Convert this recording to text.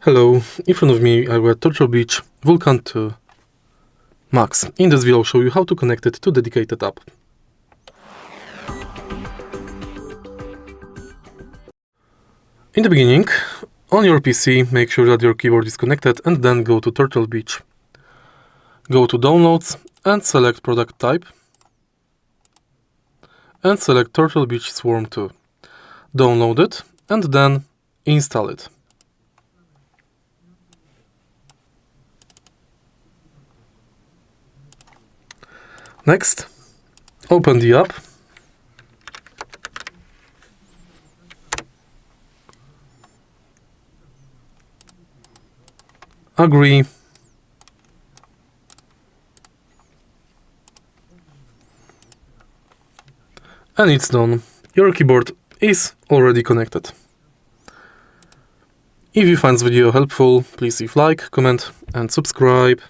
Hello, in front of me I got Turtle Beach Vulcan 2 Max. In this video I'll show you how to connect it to dedicated app. In the beginning, on your PC, make sure that your keyboard is connected and then go to Turtle Beach. Go to Downloads and select Product Type and select Turtle Beach Swarm 2. Download it and then install it. Next, open the app. Agree. And it's done. Your keyboard is already connected. If you find this video helpful, please leave like, comment and subscribe.